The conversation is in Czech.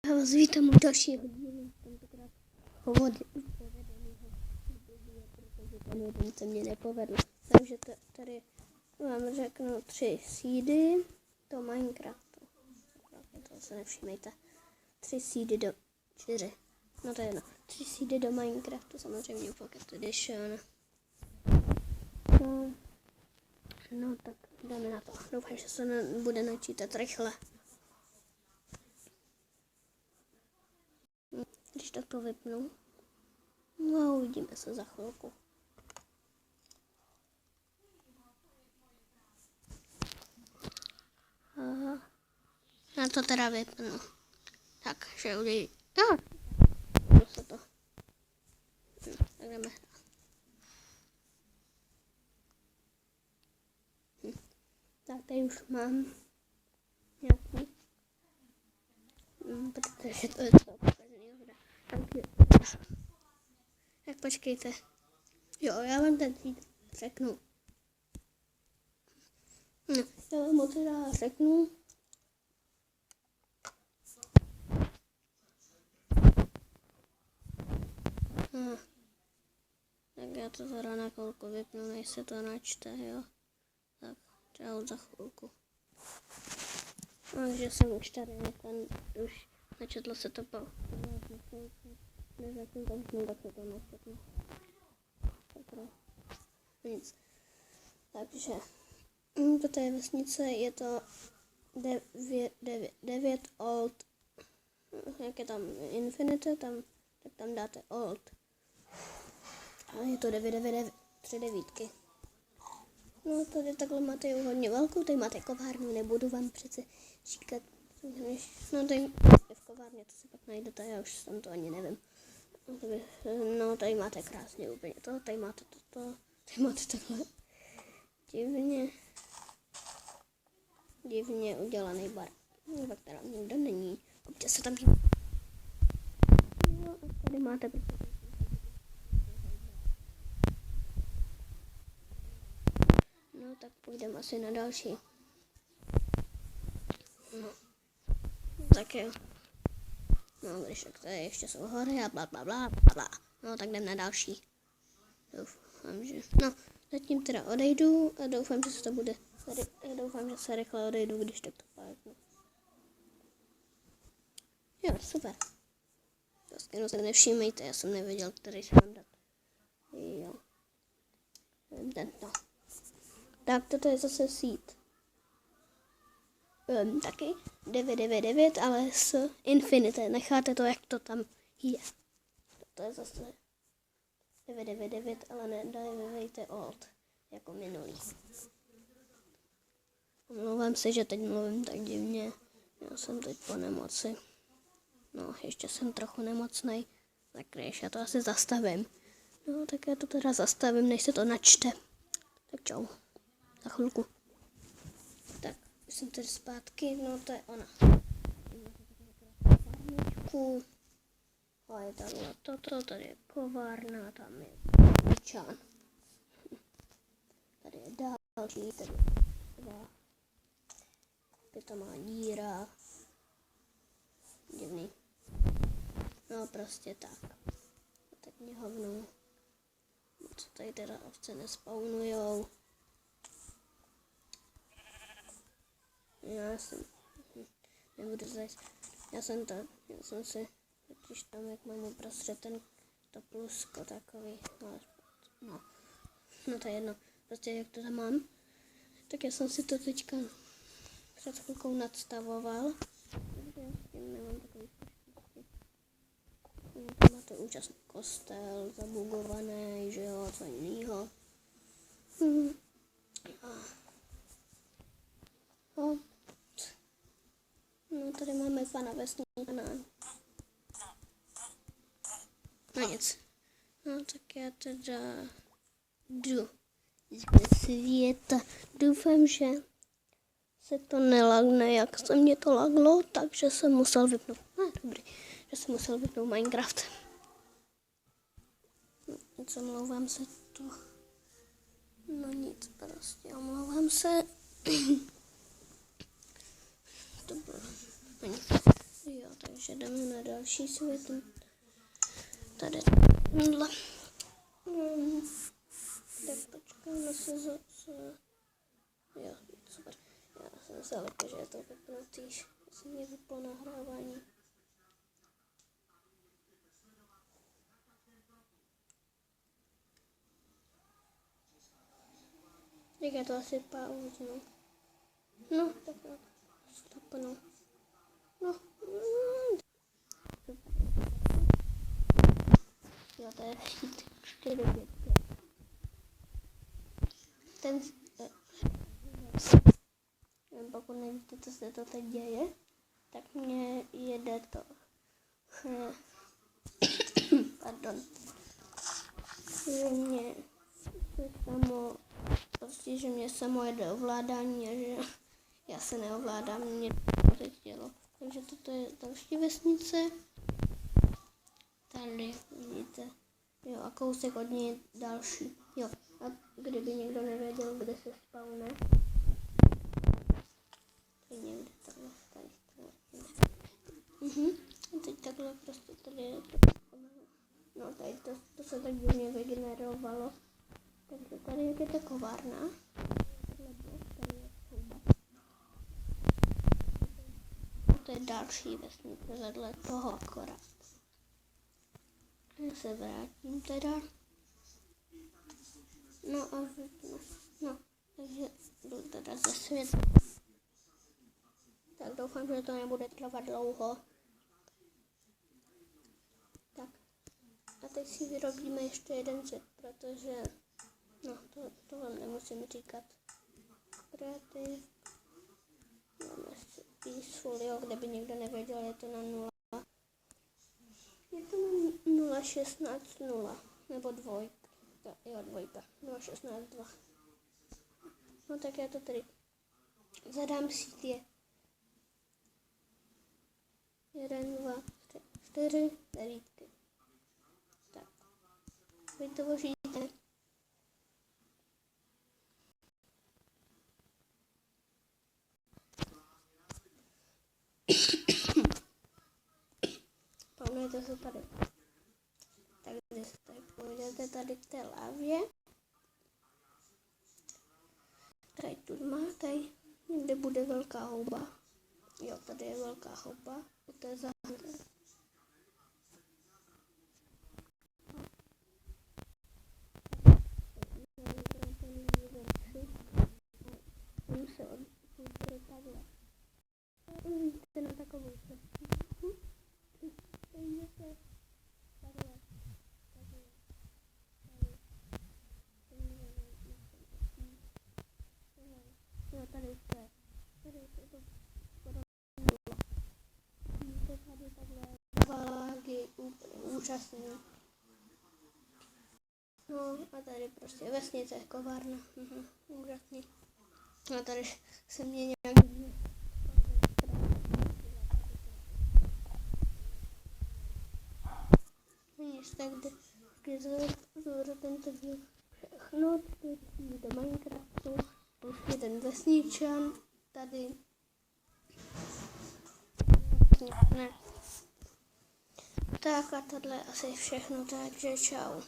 Já vás vítám u dalšího dílu, tentokrát povedenýho, protože ten jeden se mě nepovedl. Takže tady vám řeknu 3 seedy do Minecraftu. To se nevšímejte. 3 seedy do 4. No to je jedno. 3 seedy do Minecraftu, samozřejmě Pocket Edition. No tak jdeme na to. Doufám, že se bude načítat rychle. Když tak to vypnu. No, uvidíme se za chvilku. Já to teda vypnu. Tak, že udělí. No, se to. Tak jdeme. Tak tady už mám nějaký. Protože to je to pokažený hra. Tak počkejte. Jo, já vám ten seed řeknu. No, já vám moc rád řeknu. Tak já to teda na chvilku vypnu, než se to načte, jo. Tak, čau za chvilku. Takže jsem už tady už načetlo se to po. Nezatím tam jsme, tak se to načetlo. Nic. Takže, toto je vesnice, je to 9 old, jak je tam infinite, tak tam dáte old. A je to 999, 3 devítky. No tady takhle máte ju hodně velkou, tady máte kovárnu, nebudu vám přece říkat, no tady v kovárně, to si pak najdete, já už tam to ani nevím. No tady máte krásně úplně to, tady máte toto, tady máte takhle divně udělaný bar, ve kterém nikdo není, občas se tam no a tady máte no tak půjdeme asi na další. No. Tak jo. No, když tak tady ještě jsou hory a blablabla. No, tak jdem na další. Doufám, že... No, zatím teda odejdu a doufám, že se to bude... Doufám, že se rychle odejdu, když tak to páknu. Jo, super. To se nevšímejte, já jsem nevěděl, který se mám dát. Jo. Tento. Tak, toto je zase seed. Taky 999, ale s infinite. Necháte to, jak to tam je. To je zase 999, ale nedávejte old, jako minulý. Omlouvám se, že teď mluvím tak divně. Já jsem teď po nemoci. No, ještě jsem trochu nemocnej. Tak když já to asi zastavím. No, tak já to teda zastavím, než se to načte. Tak čau. Za chvilku. Tak, už jsem tady zpátky, no to je ona. A je tady toto, tady je kovárna, tam je čán. Tady je další, tady je dva. Tady to má díra. Divný. No prostě tak. A teď mě hovnou. Co tady teda ovce nespawnujou. Já jsem, nebudu zajist, já jsem si, totiž tam, jak mám uprostřed to plusko takový, no to je jedno, prostě jak to tam mám, tak já jsem si to teďka před chvilkou nadstavoval, takže já s tím nemám takový zkušenosti. Tam máte úžasný kostel, zabugovaný, že jo, co jinýho. No, tady máme pana vesníka. No nic. No, tak já teda jdu ze světa. Doufám, že se to nelagne, jak se mě to laglo, takže jsem musel vypnout. Dobrý, že jsem musel vypnout Minecraft. No, nic, omlouvám se to. No nic, prostě omlouvám se. To bylo. Jo, takže ještě jdeme na další svět. Tady tohle. Tak počkáme se jo, super. Já jsem se lekla, že je to vypnutý. Jsem mě vyplo nahrávání. Jak je to asi pauznu. No, tak no. Stopnu. No. Jo, to je štít 4-5. Ten... Pokud nevíte, co se to teď děje, tak mě jede to. Pardon. Že mě se samo... Prostě, že mě samo jede ovládání a že já se neovládám, mě to teď dělo. Takže toto je další vesnice. Tady vidíte. Jo, a kousek od něj další. Jo, a kdyby někdo nevěděl, kde se spawne. Někde takhle tady. A teď takhle prostě tady je to. No tady to se tak divně vygenerovalo. Takže tady je ta kovárna. A to je další vesnice vedle toho akorát. Já se vrátím teda. No a no, takže jdu teda ze světa. Tak doufám, že to nebude trvat dlouho. Tak. A teď si vyrobíme ještě jeden set, protože no, to vám nemusím říkat. Kreativ. Máme peaceful, jo, kde by někdo nevěděl, je to na 0. Je to na 0.16.0, nebo 2. Jo, 2. 0.16.2. No tak já to tady zadám sítě. 1, 2, 3, 4, 9. Tak. Vytvoříte. Pamatujete se tady. Tak když tady půjdete tady k té lávě. Tady tu máte, kde bude velká houba. Jo, tady je velká houba. U té zahrady. Se odpůjde takhle. Vidíte na takovou cestu. Jdete takhle. Jo, tady už to je. Tady už je to skoro nula. Vidíte tady takhle vágy, úplně úžasný. No a tady prostě vesnice, kovárna. Úžasný. A tady se mě nějak... Nic tak, když zůru tento díl všechno, do Minecraftu, prostě ten vesničan tady. Ne. Tak a tohle asi všechno, takže čau.